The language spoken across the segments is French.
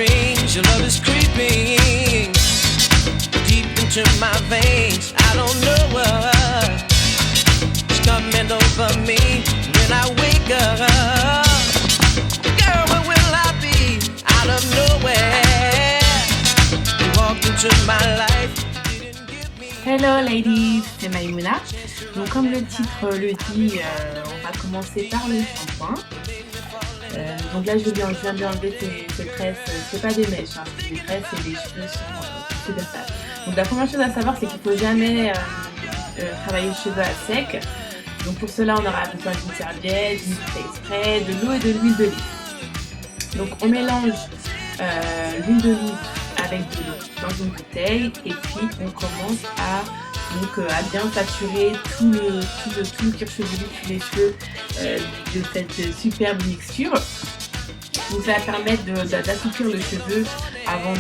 dreams, your love is creeping deep into my veins. I don't know what's coming over me when I wake up. Girl, where will I be out of nowhere? You walked into my life. Hello ladies, c'est Maïmouna. Donc comme le titre le dit, on va commencer par le shampoing. Donc là je viens d'enlever ces tresses, c'est pas des mèches, hein, c'est des tresses et les cheveux sont super sales. Donc la première chose à savoir c'est qu'il faut jamais travailler les cheveux à sec. Donc pour cela on aura besoin d'une serviette, d'une bouteille spray, de l'eau et de l'huile d'olive. Donc on mélange l'huile d'olive avec de l'eau dans une bouteille et puis on commence à bien saturer tout le cuir chevelu, tous les cheveux de cette superbe mixture. Donc ça va permettre d'assouplir le cheveu avant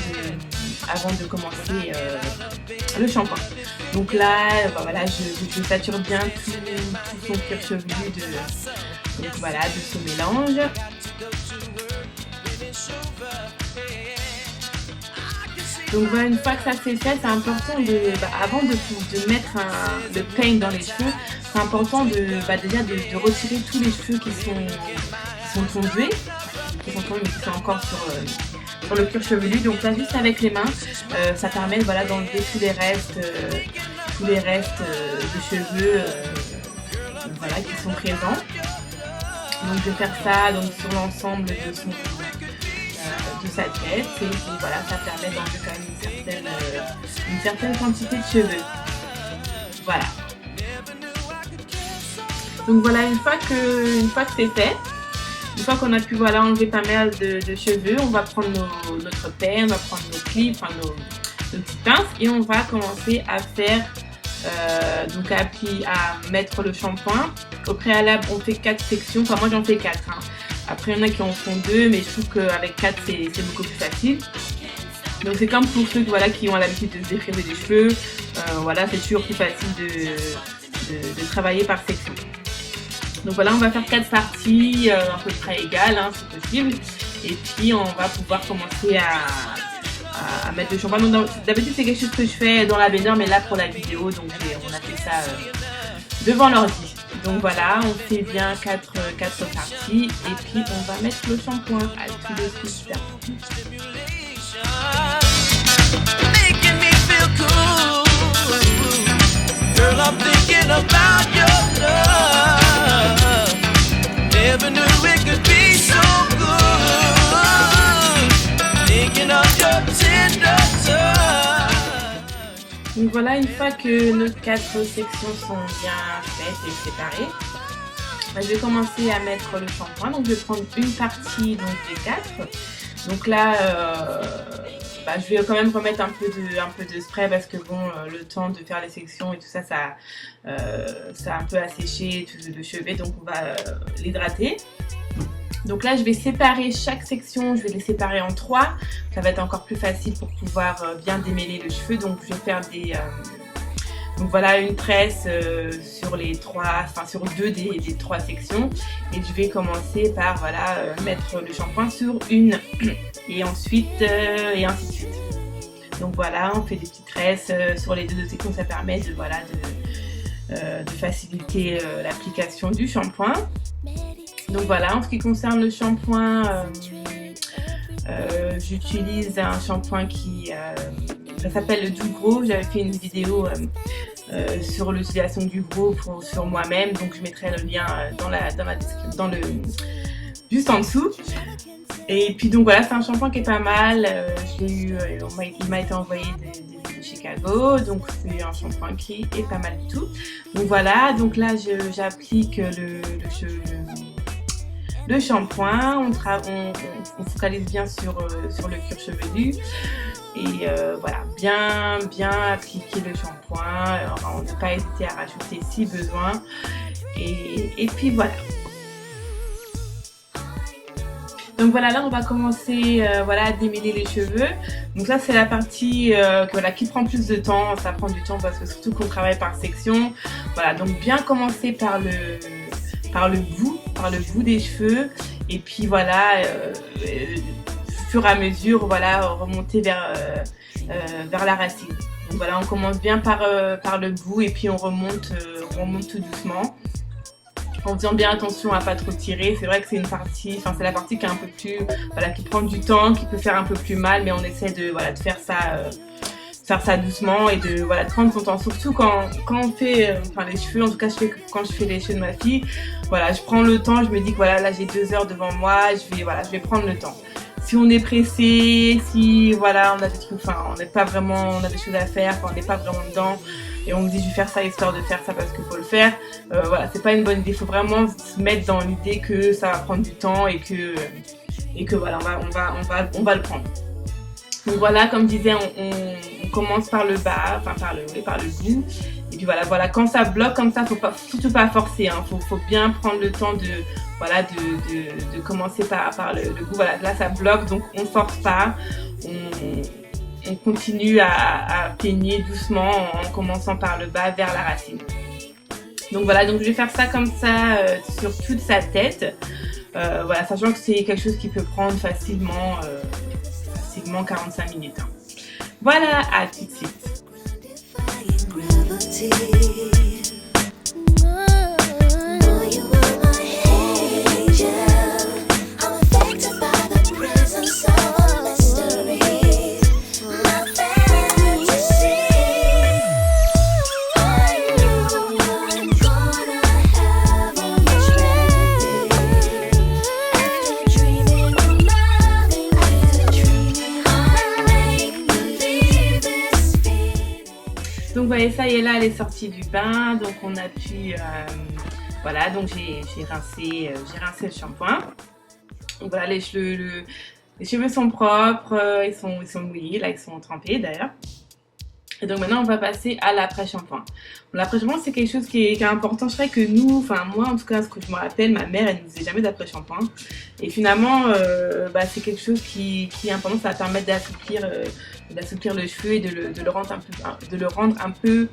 de commencer le shampoing. Donc là, voilà, je sature bien tout son cuir chevelu de ce mélange. Donc voilà, une fois que ça c'est fait, c'est important avant de mettre le paint dans les cheveux, c'est important déjà de retirer tous les cheveux qui sont tombés, qui sont encore sur le cuir chevelu. Donc là, juste avec les mains, ça permet d'enlever tous les restes de cheveux qui sont présents. Donc je vais faire ça sur l'ensemble de sa tête et puis voilà, ça permet d'enlever quand même une certaine quantité de cheveux. Voilà. Donc voilà, une fois que c'est fait, une fois qu'on a pu enlever pas mal de cheveux, on va prendre notre pain, on va prendre nos clips, nos petites pinces et on va commencer à faire à mettre le shampoing. Au préalable, on fait 4 sections, enfin moi j'en fais 4. Après, il y en a qui en font 2, mais je trouve qu'avec 4, c'est beaucoup plus facile. Donc, c'est comme pour ceux qui ont l'habitude de se défriser les cheveux. C'est toujours plus facile de travailler par section. Donc, voilà, on va faire 4 parties à peu près égales, si possible. Et puis, on va pouvoir commencer à mettre le shampoing. Donc, d'habitude, c'est quelque chose que je fais dans la baignoire, mais là, pour la vidéo, donc on a fait ça devant l'ordi. Donc voilà, on fait bien 4 parties et puis on va mettre le shampoing à tout de suite. Donc voilà, une fois que nos 4 sections sont bien faites et séparées, je vais commencer à mettre le shampoing. Donc je vais prendre une partie des 4. Donc là, je vais quand même remettre un peu de spray parce que le temps de faire les sections et tout ça, ça a un peu asséché tout le chevet, donc on va l'hydrater. Donc là, je vais séparer chaque section, je vais les séparer en 3. Ça va être encore plus facile pour pouvoir bien démêler le cheveu. Donc je vais faire une tresse sur sur 2 des 3 sections. Et je vais commencer par mettre le shampoing sur une et ensuite et ainsi de suite. Donc voilà, on fait des petites tresses sur les 2 sections. Ça permet de faciliter l'application du shampoing. Donc voilà, en ce qui concerne le shampoing, j'utilise un shampoing ça s'appelle le Dougro. J'avais fait une vidéo sur l'utilisation du Dougro sur moi-même, donc je mettrai le lien dans la description, juste en dessous. Et puis donc voilà, c'est un shampoing qui est pas mal. Il m'a été envoyé de Chicago, donc c'est un shampoing qui est pas mal du tout. Donc voilà, donc là j'applique le shampoing, on focalise bien sur le cuir chevelu et bien appliquer le shampoing, on ne pas hésiter à rajouter si besoin et puis voilà. Donc voilà, là on va commencer à démêler les cheveux. Donc ça c'est la partie qui prend plus de temps, ça prend du temps parce que surtout qu'on travaille par section. Voilà, donc bien commencer par le bout des cheveux et puis fur et à mesure, voilà, remonter vers la racine. Donc voilà, on commence bien par le bout et puis on remonte tout doucement, en faisant bien attention à pas trop tirer. C'est vrai que c'est une partie, enfin c'est la partie qui est un peu plus, voilà, qui prend du temps, qui peut faire un peu plus mal, mais on essaie de faire ça doucement et de prendre son temps, surtout quand on fait les cheveux. En tout cas, quand je fais les cheveux de ma fille, voilà, je prends le temps, je me dis que voilà, là j'ai 2 heures devant moi, je vais prendre le temps. Si on est pressé, si voilà, on a des trucs, on n'est pas vraiment, on a des choses à faire, on n'est pas vraiment dedans et on me dit je vais faire ça histoire de faire ça parce qu'il faut le faire, voilà, c'est pas une bonne idée. Il faut vraiment se mettre dans l'idée que ça va prendre du temps et que voilà, on va le prendre. Donc voilà, comme je disais, on commence par le bas, par le bout. Et puis voilà, quand ça bloque comme ça, faut surtout pas forcer, hein. Faut bien prendre le temps de commencer par le bout. Voilà, là ça bloque, donc on force pas. On continue à peigner doucement en commençant par le bas vers la racine. Donc voilà, donc je vais faire ça comme ça sur toute sa tête. Voilà, sachant que c'est quelque chose qui peut prendre facilement 45 minutes. Hein. Voilà, à tout de suite. Donc voilà, ça y est, là elle est sortie du bain, donc on a pu, voilà, donc j'ai rincé le shampoing. Donc voilà, les cheveux sont propres, ils sont mouillés, là ils sont trempés d'ailleurs. Et donc maintenant on va passer à l'après-shampoing. L'après-shampoing c'est quelque chose qui est important. Je dirais que nous, moi en tout cas, ce que je me rappelle, ma mère elle ne nous faisait jamais d'après-shampoing. Et finalement c'est quelque chose qui est important, ça va permettre d'assouplir le cheveu et de le rendre un peu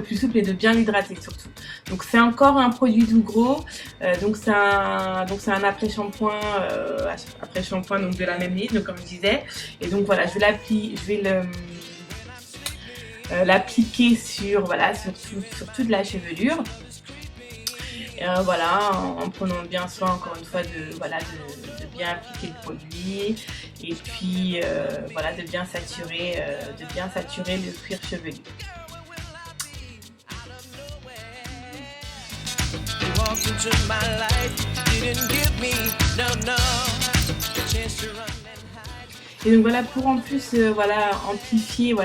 plus souple et de bien l'hydrater surtout. Donc c'est encore un produit doux gros, donc c'est un après-shampoing donc de la même ligne, donc comme je disais. Et donc voilà, je vais l'appliquer sur toute la chevelure. Voilà, en prenant bien soin encore une fois de bien appliquer le produit et puis de bien saturer le cuir chevelu. Et donc voilà, pour en plus amplifier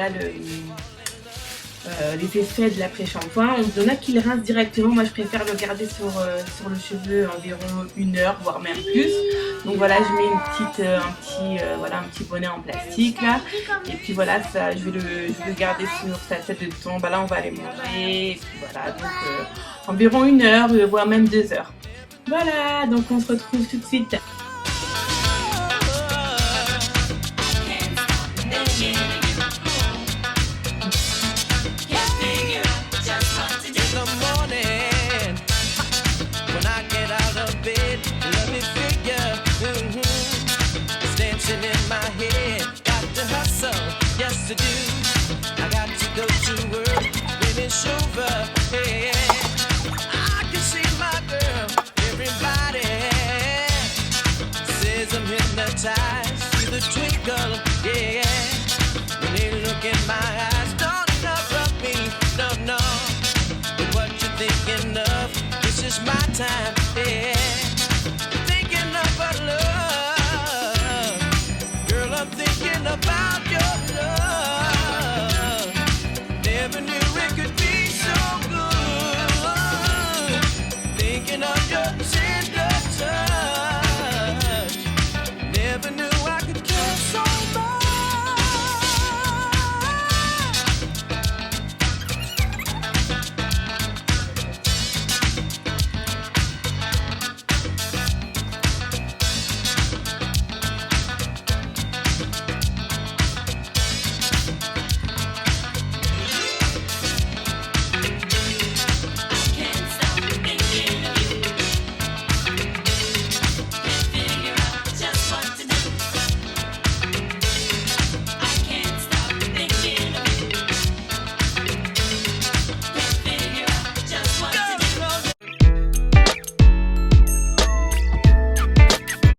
les effets de l'après-shampoing, il y en a qui le rincent directement. Moi je préfère le garder sur le cheveu environ 1 heure, voire même plus. Donc voilà, je mets un petit bonnet en plastique là, et puis voilà, ça, je vais le garder sur sa tête de temps. Là on va aller manger, et puis voilà, donc environ 1 heure, voire même 2 heures. Voilà, donc on se retrouve tout de suite. See the twinkle, yeah. When they look in my eyes, don't interrupt me, no. But what you thinking of? This is my time, yeah. Thinking about love, girl. I'm thinking about your love. Never knew it could be so good. Thinking of your